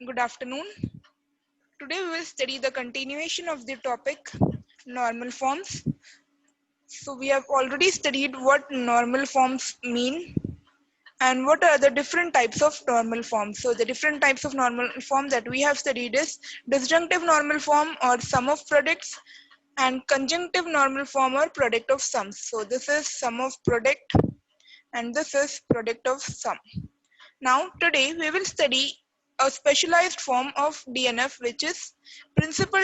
Good afternoon. Today we will study the continuation of the topic normal forms. So we have already studied what normal forms mean and what are the different types of normal forms. So the different types of normal form that we have studied is disjunctive normal form or sum of products and conjunctive normal form or product of sums. So this is sum of product and this is product of sum. Now today we will study a specialized form of DNF which is principal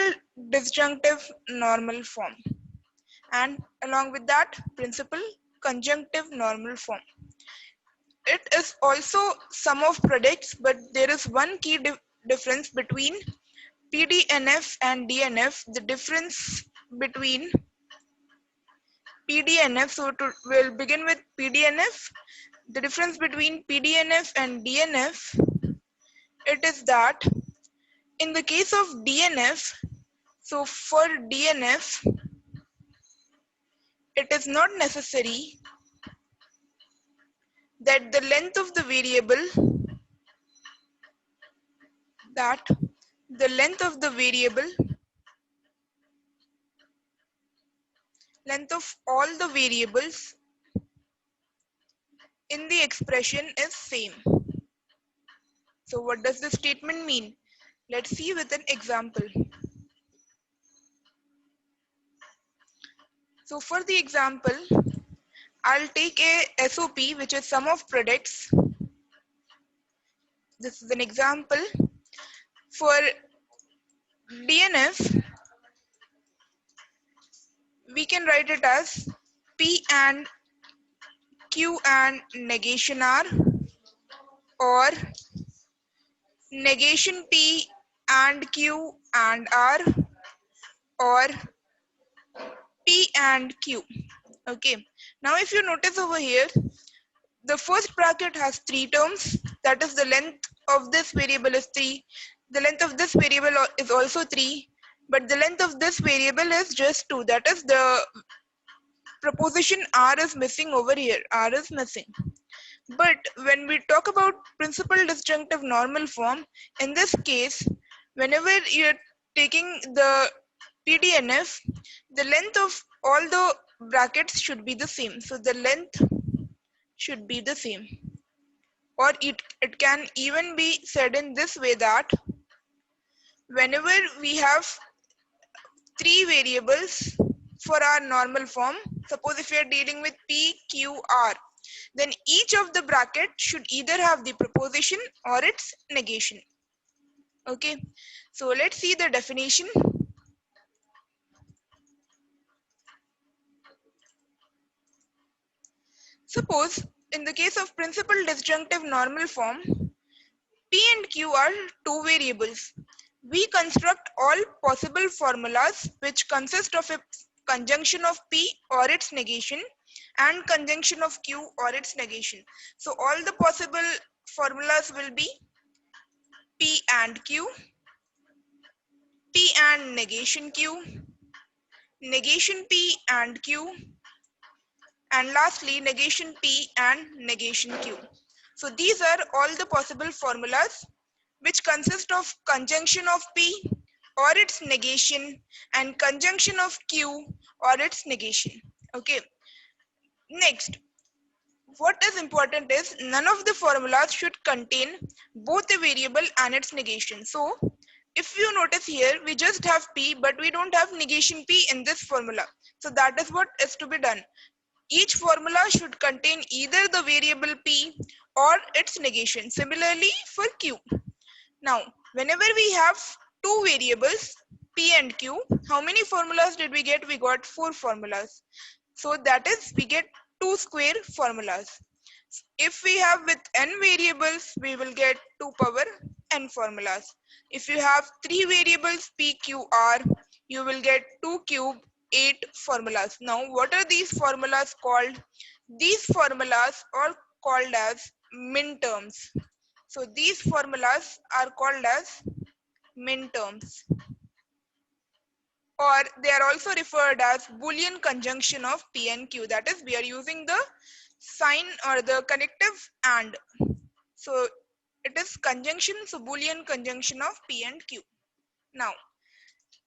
disjunctive normal form, and along with that principal conjunctive normal form. It is also sum of products, but there is one key difference between PDNF and DNF. The difference between PDNF, so we'll begin with PDNF. The difference between PDNF and DNF, it is that in the case of DNF, so for DNF, it is not necessary that the length of the variable, that the length of the variable, length of all the variables in the expression is same. So what does this statement mean? Let's see with an example. So for the example, I'll take a SOP which is sum of products. This is an example. For DNF, we can write it as P and Q and negation R, or negation P and Q and R, or P and Q. Okay, now if you notice over here, the first bracket has three terms. That is, the length of this variable is 3. The length of this variable is also 3. But the length of this variable is just 2. That is, the preposition R is missing over here. R is missing. But when we talk about principal disjunctive normal form, in this case, whenever you're taking the PDNF, the length of all the brackets should be the same. So the length should be the same. Or it can even be said in this way that whenever we have three variables for our normal form, suppose if we are dealing with P, Q, R, then each of the bracket should either have the preposition or its negation. Okay, so let's see the definition. Suppose in the case of principal disjunctive normal form, P and Q are two variables. We construct all possible formulas which consist of a conjunction of P or its negation and conjunction of Q or its negation. So all the possible formulas will be P and Q, P and negation Q, negation P and Q, and lastly negation P and negation Q. So these are all the possible formulas which consist of conjunction of P or its negation and conjunction of Q or its negation. Okay. Next, what is important is none of the formulas should contain both the variable and its negation. So if you notice here, we just have P, but we don't have negation P in this formula. So that is what is to be done. Each formula should contain either the variable P or its negation. Similarly for Q. Now, whenever we have two variables, P and Q, how many formulas did we get? We got 4 formulas. So that is, we get 2 square formulas. If we have with n variables, we will get 2 power n formulas. If you have 3 variables P, Q, R, you will get 2 cube 8 formulas. Now, what are these formulas called? These formulas are called as minterms. So these formulas are called as minterms, or they are also referred as Boolean conjunction of P and Q. That is, we are using the sign or the connective and. So it is conjunction, so Boolean conjunction of P and Q. Now,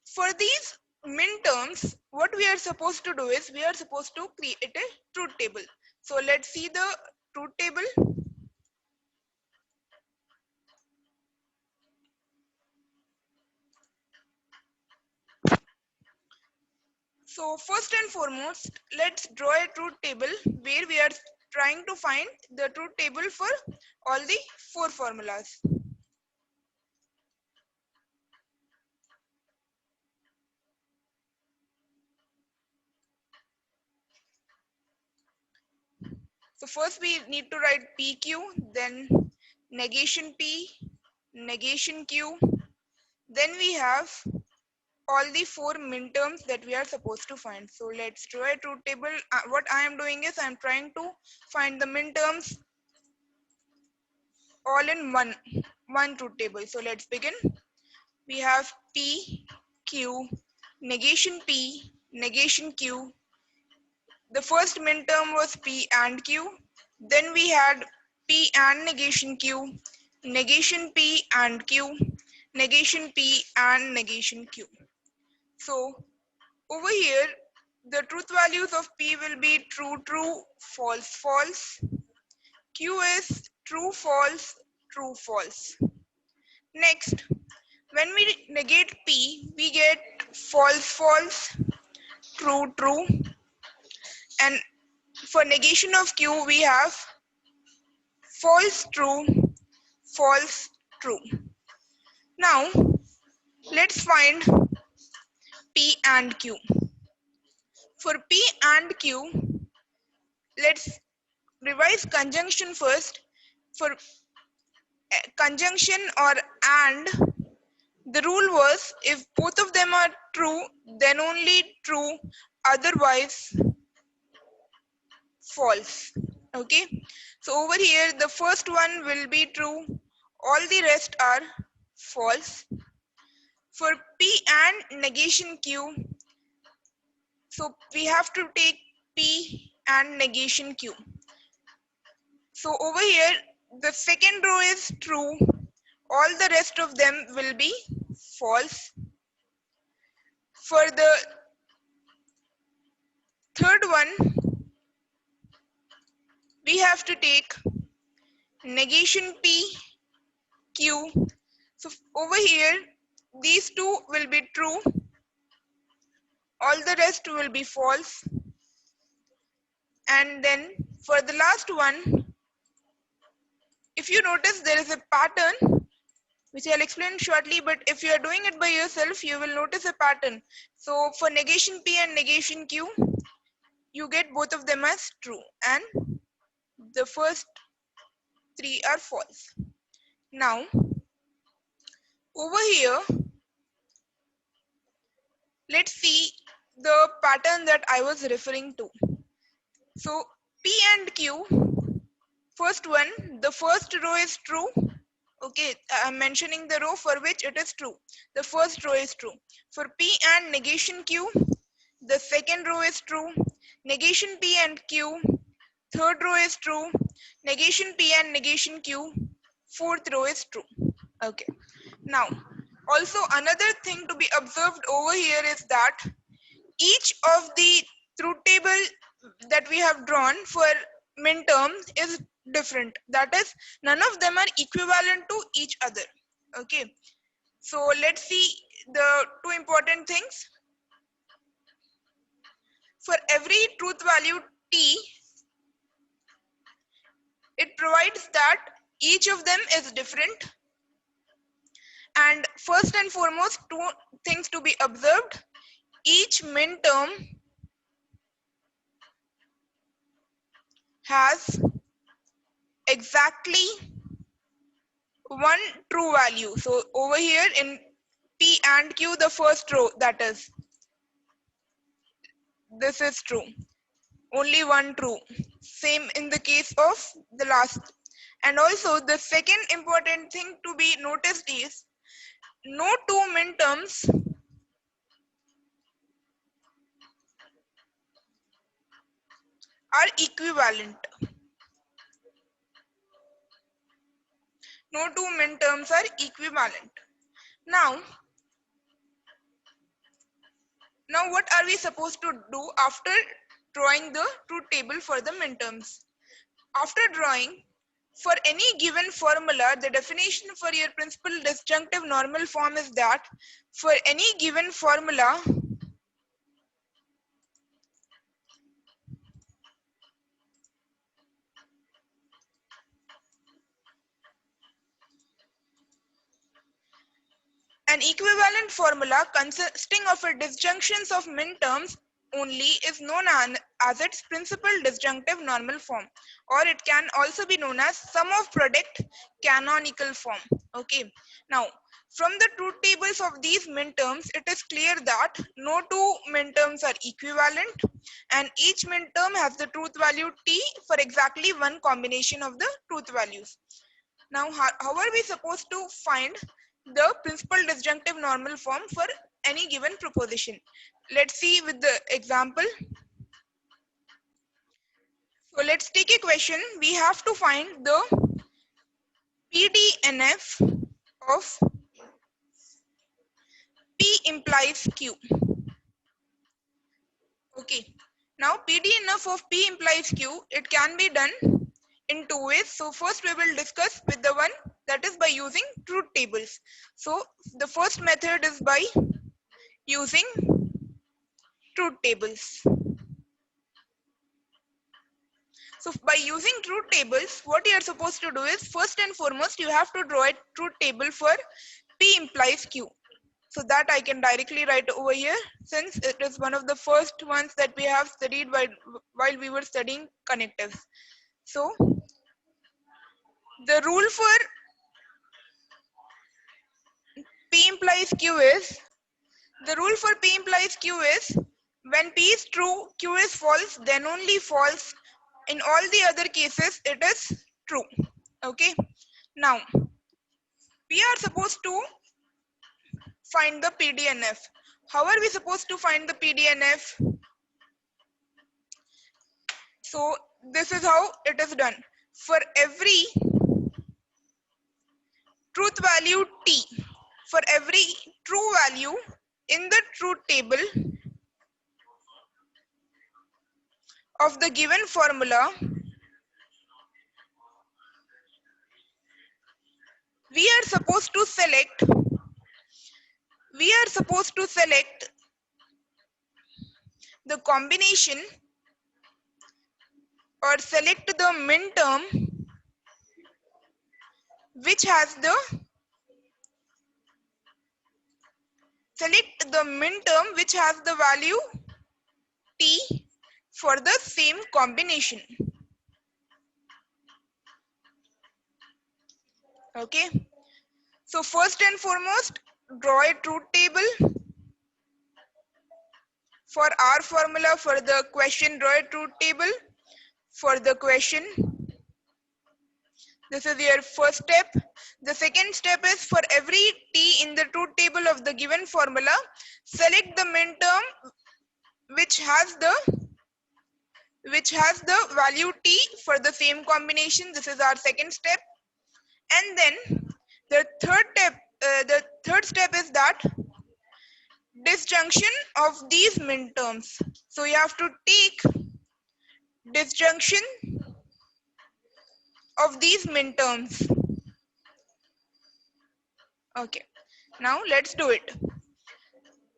for these min terms, what we are supposed to do is we are supposed to create a truth table. So let's see the truth table. So first and foremost, let's draw a truth table where we are trying to find the truth table for all the four formulas. So first we need to write PQ, then negation P, negation Q. Then we have all the four min terms that we are supposed to find. So let's draw a truth table. What I am doing is I am trying to find the min terms all in one truth table. So let's begin. We have P, Q, negation P, negation Q. The first min term was P and Q. Then we had P and negation Q, negation P and Q, negation P and negation Q. So over here, the truth values of P will be true, true, false, false. Q is true, false, true, false. Next, when we negate P, we get false, false, true, true. And for negation of Q, we have false, true, false, true. Now, let's find P and Q. For P and Q, let's revise conjunction first. For conjunction or and, the rule was if both of them are true, then only true, otherwise false. Okay, so over here the first one will be true, all the rest are false. For P and negation Q, so we have to take P and negation Q. So over here the second row is true, all the rest of them will be false. For the third one, we have to take negation P, Q. So over here, these two will be true, all the rest will be false. And then for the last one, if you notice there is a pattern, which I'll explain shortly, but if you are doing it by yourself, you will notice a pattern. So for negation P and negation Q, you get both of them as true, and the first three are false. Now, over here, let's see the pattern that I was referring to. So P and Q, first one, the first row is true. Okay, I'm mentioning the row for which it is true. The first row is true. For P and negation Q, the second row is true. Negation P and Q, third row is true. Negation P and negation Q, fourth row is true. Okay. Now, also another thing to be observed over here is that each of the truth table that we have drawn for min terms is different. That is, none of them are equivalent to each other. Okay. So let's see the two important things. For every truth value T, it provides that each of them is different. And first and foremost, two things to be observed. Each min term has exactly one true value. So over here in P and Q, the first row, that is, this is true. Only one true. Same in the case of the last. And also the second important thing to be noticed is no two min terms are equivalent. No two minterms are equivalent. Now what are we supposed to do after drawing the truth table for the minterms? After drawing, for any given formula, the definition for your principal disjunctive normal form is that for any given formula, an equivalent formula consisting of a disjunctions of minterms only is known as its principal disjunctive normal form, or it can also be known as sum of product canonical form. Okay. Now, from the truth tables of these minterms, it is clear that no two minterms are equivalent, and each minterm has the truth value t for exactly one combination of the truth values. Now, how are we supposed to find the principal disjunctive normal form for any given proposition? Let's see with the example. So let's take a question. We have to find the PDNF of P implies Q. Okay. Now PDNF of P implies Q, it can be done in two ways. So first we will discuss with the one that is by using truth tables. So the first method is by using truth tables. So by using truth tables, what you are supposed to do is first and foremost, you have to draw a truth table for P implies Q. So that I can directly write over here, since it is one of the first ones that we have studied while we were studying connectives. So the rule for P implies Q is, when P is true, Q is false, then only false. In all the other cases, it is true. Okay. Now, we are supposed to find the PDNF. How are we supposed to find the PDNF? So, this is how it is done. For every truth value T, for every true value in the truth table of the given formula, we are supposed to select the combination, or select the minterm which has the value t for the same combination. Okay. So first and foremost, draw a truth table for our formula. For the question, draw a truth table for the question. This is your first step. The second step is, for every t in the truth table of the given formula, select the minterm which has the value t for the same combination. This is our second step. And then the third step is that disjunction of these minterms. So you have to take disjunction of these minterms. Okay. Now let's do it.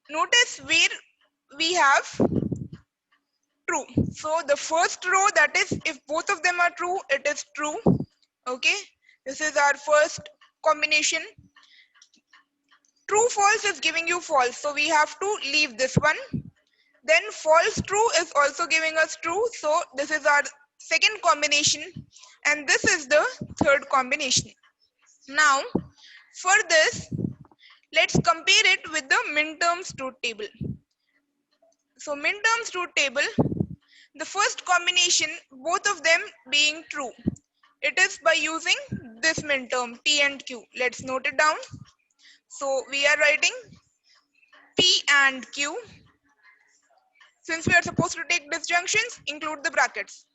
Notice where we have true. So the first row, that is, if both of them are true, it is true. Okay. This is our first combination. True false is giving you false, so we have to leave this one. Then false true is also giving us true, so this is our second combination, and this is the third combination. Now for this, let's compare it with the minterms truth table. So minterms truth table, the first combination, both of them being true, it is by using this minterm P and Q. Let's note it down. So we are writing P and Q. Since we are supposed to take disjunctions, include the brackets.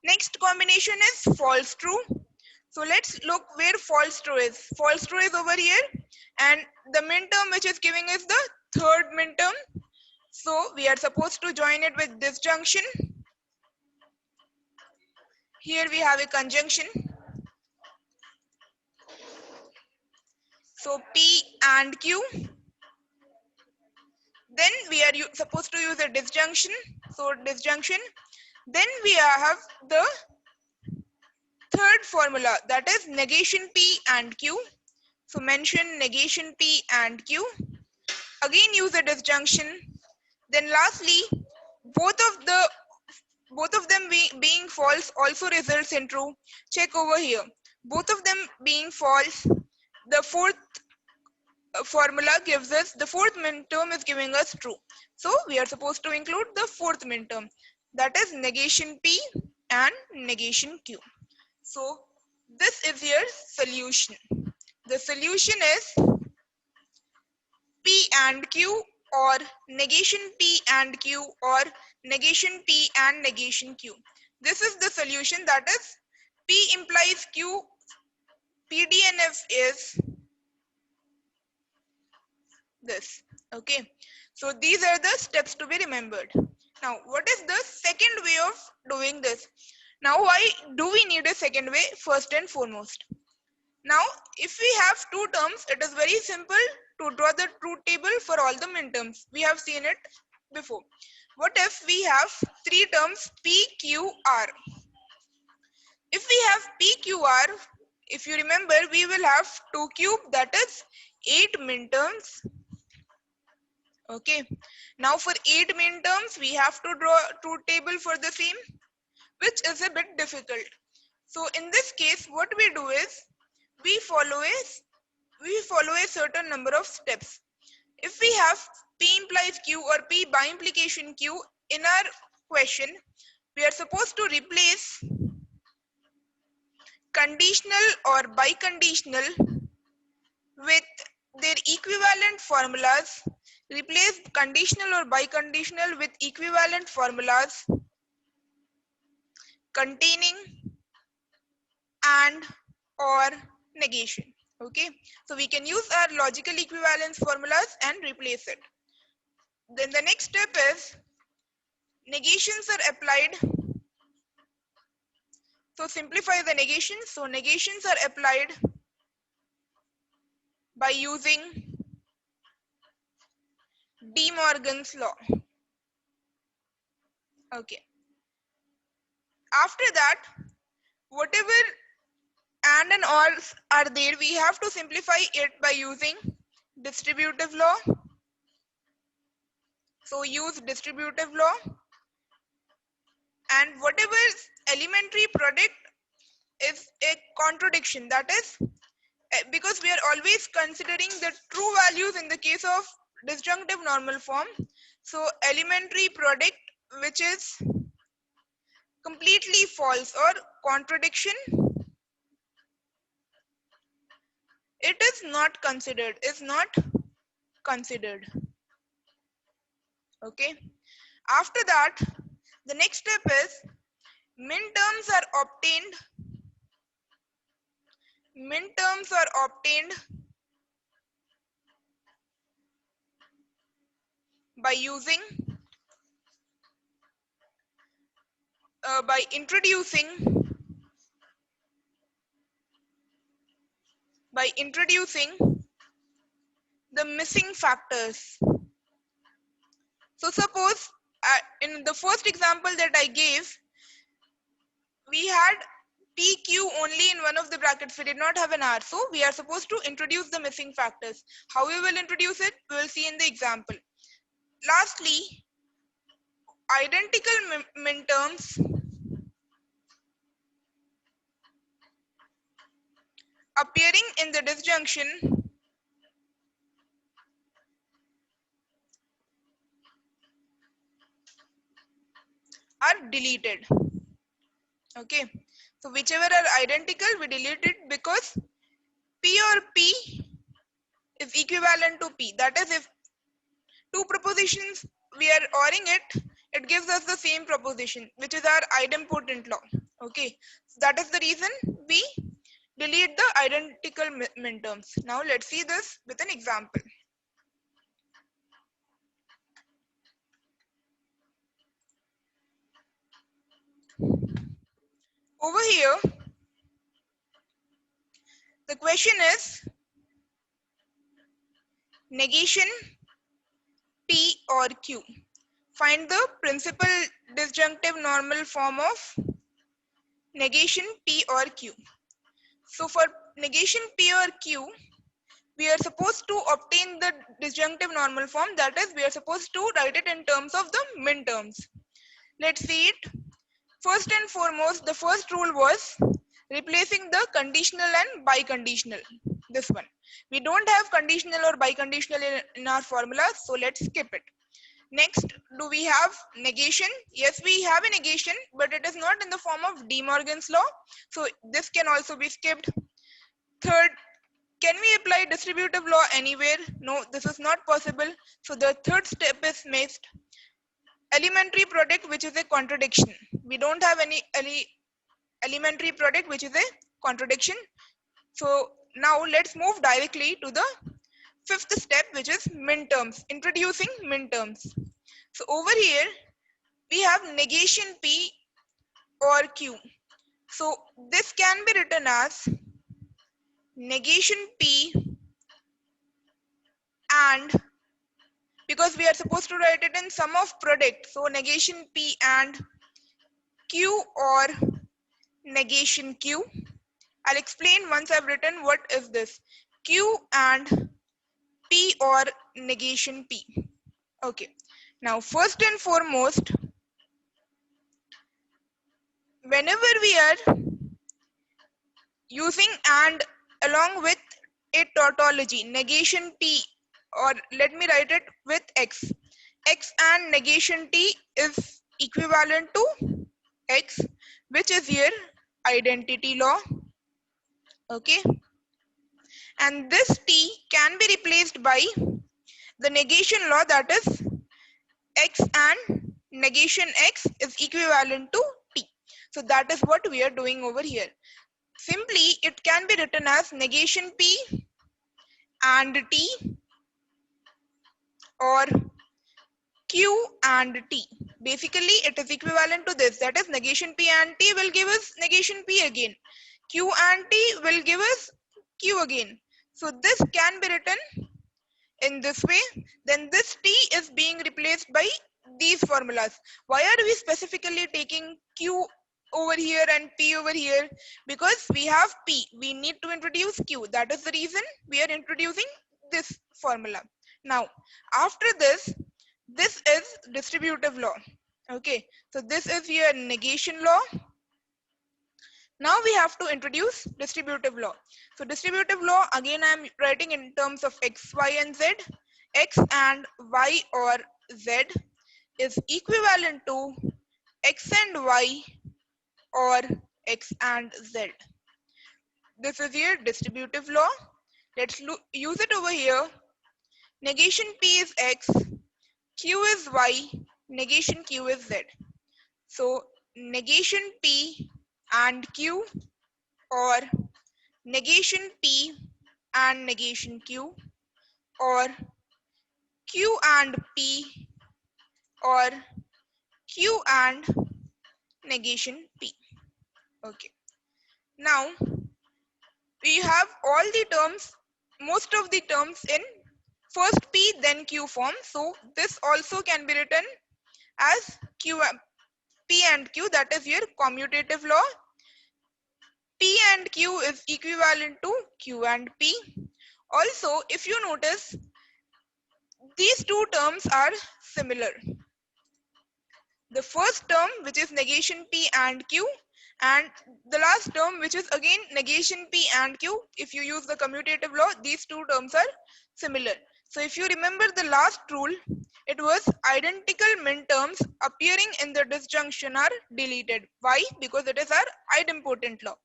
Next combination is false true. So let's look where false true is. False true is over here, and the minterm which is giving is the third minterm. So we are supposed to join it with disjunction. Here we have a conjunction. So P and Q. Then we are supposed to use a disjunction. So disjunction. Then we have the third formula, that is negation P and Q. So mention negation P and Q. Again use a disjunction. Then lastly, both of them being false also results in true. Check over here. Both of them being false, the fourth formula gives us, the fourth minterm is giving us true. So we are supposed to include the fourth minterm, that is negation P and negation Q. So this is your solution. The solution is P and Q, or negation P and Q, or negation P and negation Q. This is the solution, that is P implies Q, PDNF is this. Okay, so these are the steps to be remembered. Now what is the second way of doing this? Now why do we need a second way? First and foremost, now if we have two terms, it is very simple to draw the truth table for all the minterms. We have seen it before. What if we have three terms P, Q, R? If we have P, Q, R, if you remember, we will have 2 cube, that is 8 minterms. Okay, now for 8 minterms, we have to draw a truth table for the same, which is a bit difficult. So in this case, what we do is we follow a certain number of steps. If we have P implies Q or P by implication Q in our question, we are supposed to replace conditional or biconditional with their equivalent formulas. Replace conditional or biconditional with equivalent formulas containing and or negation. Okay, so we can use our logical equivalence formulas and replace it. Then the next step is negations are applied. So simplify the negations. So negations are applied by using De Morgan's law. Okay, after that, whatever and or are there, we have to simplify it by using distributive law. So use distributive law, and whatever elementary product is a contradiction, that is because we are always considering the true values in the case of disjunctive normal form. So elementary product which is completely false or contradiction, it is not considered, okay. After that, the next step is minterms are obtained by using by introducing the missing factors. So suppose in the first example that I gave, we had PQ only in one of the brackets, we did not have an R. So we are supposed to introduce the missing factors. How we will introduce it, we will see in the example. Lastly, identical minterms appearing in the disjunction are deleted. Okay, so whichever are identical, we delete it because P or P is equivalent to P. That is, if two propositions we are ORing it, it gives us the same proposition, which is our idempotent law. Okay, so that is the reason we delete the identical minterms. Now let's see this with an example. Over here, the question is negation P or Q. Find the principal disjunctive normal form of negation P or Q. So for negation P or Q, we are supposed to obtain the disjunctive normal form. That is, we are supposed to write it in terms of the minterms. Let's see it. First and foremost, the first rule was replacing the conditional and biconditional. This one. We don't have conditional or biconditional in our formula, so let's skip it. Next, do we have negation? Yes, we have a negation, but it is not in the form of De Morgan's law. So this can also be skipped. Third, can we apply distributive law anywhere? No, this is not possible. So the third step is missed. Elementary product, which is a contradiction. We don't have any elementary product, which is a contradiction. So now let's move directly to the fifth step, which is minterms, introducing minterms. So over here, we have negation P or Q. So this can be written as negation P, and because we are supposed to write it in sum of product, so negation P and Q or negation Q. I'll explain once I've written what is this. Q and P or negation P. Okay. Now first and foremost, whenever we are using and along with a tautology, negation T, or let me write it with X. X and negation T is equivalent to X, which is here identity law. Okay. And this T can be replaced by the negation law, that is X and negation X is equivalent to T. So that is what we are doing over here. Simply, it can be written as negation P and T or Q and T. Basically, it is equivalent to this. That is, negation P and T will give us negation P again. Q and T will give us Q again. So this can be written in this way. Then this T is being replaced by these formulas. Why are we specifically taking Q over here and P over here? Because we have P, we need to introduce Q. That is the reason we are introducing this formula. Now, after this is distributive law. Okay, so this is your negation law. Now we have to introduce distributive law. So distributive law, again I am writing in terms of X, Y and Z. X and Y or Z is equivalent to X and Y or X and Z. This is your distributive law. Let's use it over here. Negation P is X, Q is Y, negation Q is Z. So negation P and Q or negation P and negation Q or Q and P or Q and negation P. Okay. Now we have all the terms, most of the terms in first P then Q form. So this also can be written as P and Q, that is your commutative law. P and Q is equivalent to Q and P. Also, if you notice, these two terms are similar. The first term, which is negation P and Q, and the last term, which is again negation P and Q. If you use the commutative law, these two terms are similar. So if you remember the last rule, it was identical minterms appearing in the disjunction are deleted. Why? Because it is our idempotent law.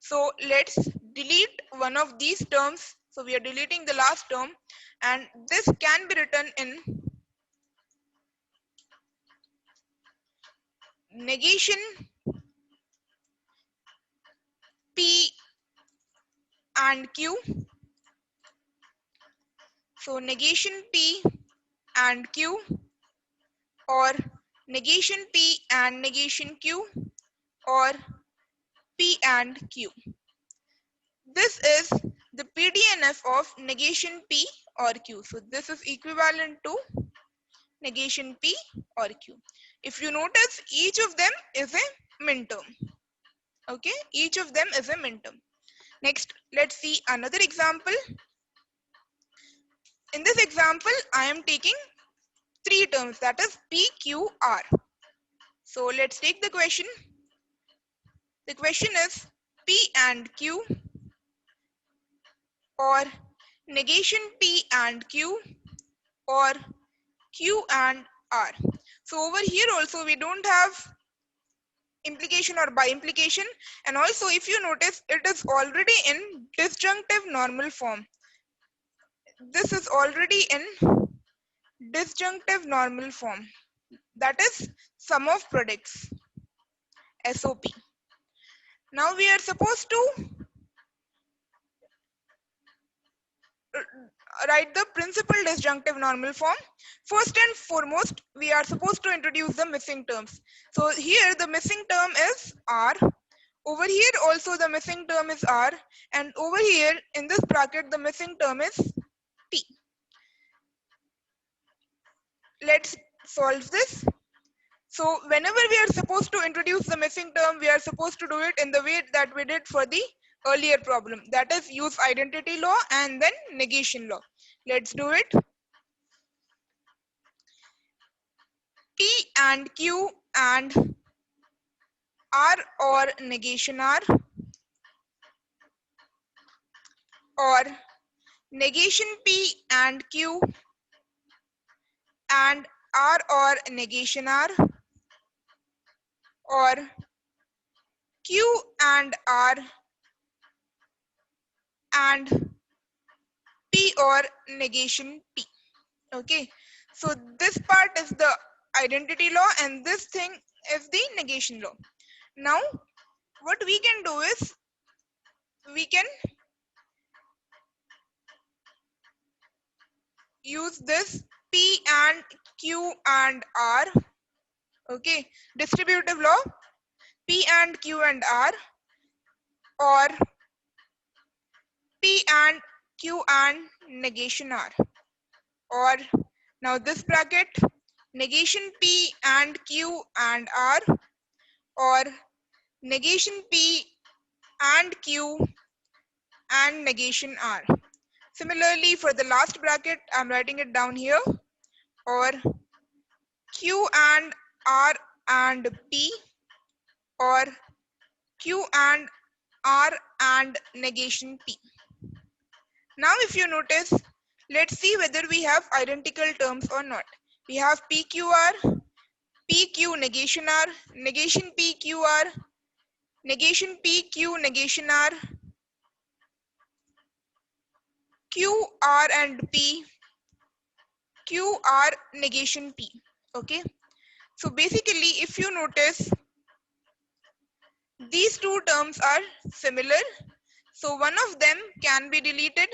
So let's delete one of these terms. So we are deleting the last term, and this can be written in negation P and Q. So negation P and Q, or negation P and negation Q, or P and Q. This is the PDNF of negation P or Q. So this is equivalent to negation P or Q. If you notice, each of them is a minterm. Okay, each of them is a minterm. Next, let's see another example. In this example, I am taking three terms, that is P, Q, R. So let's take the question. The question is P and Q, or negation P and Q, or Q and R. So over here also we don't have implication or by implication, and also if you notice, it is already in disjunctive normal form. This is already in disjunctive normal form, that is sum of products, SOP. Now we are supposed to write the principal disjunctive normal form. First and foremost, we are supposed to introduce the missing terms. So here the missing term is R. Over here also the missing term is R, and over here in this bracket the missing term is T. Let's solve this. So whenever we are supposed to introduce the missing term, we are supposed to do it in the way that we did for the earlier problem. That is, use identity law and then negation law. Let's do it. P and Q and R, or negation R, or negation P and Q and R, or negation R, or Q and R and P, or negation P. Okay, so this part is the identity law and this thing is the negation law. Now what we can do is we can use this P and Q and R. Okay, distributive law, P and Q and R, or P and Q and negation R, or now this bracket, negation P and Q and R, or negation P and Q and negation R. Similarly, for the last bracket, I'm writing it down here, or Q and R and P, or Q and R and negation P. Now if you notice, let's see whether we have identical terms or not. We have PQR, PQ negation R, negation PQR, negation PQ negation R, QR and P, QR negation P. Okay, so basically if you notice, these two terms are similar, so one of them can be deleted,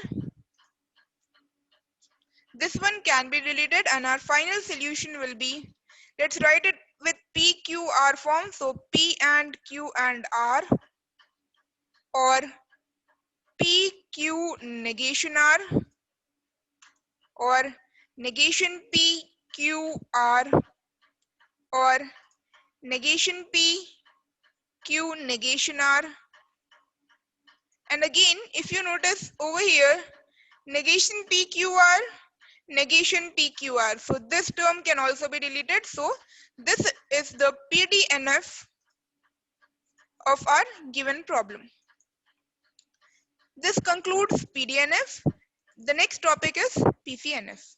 this one can be deleted, and our final solution will be, let's write it with PQR form. So P and Q and R, or PQ negation R, or negation PQR, or negation PQ negation R. And again, if you notice over here, negation PQR, negation PQR. So this term can also be deleted. So this is the PDNF of our given problem. This concludes PDNF. The next topic is PCNF.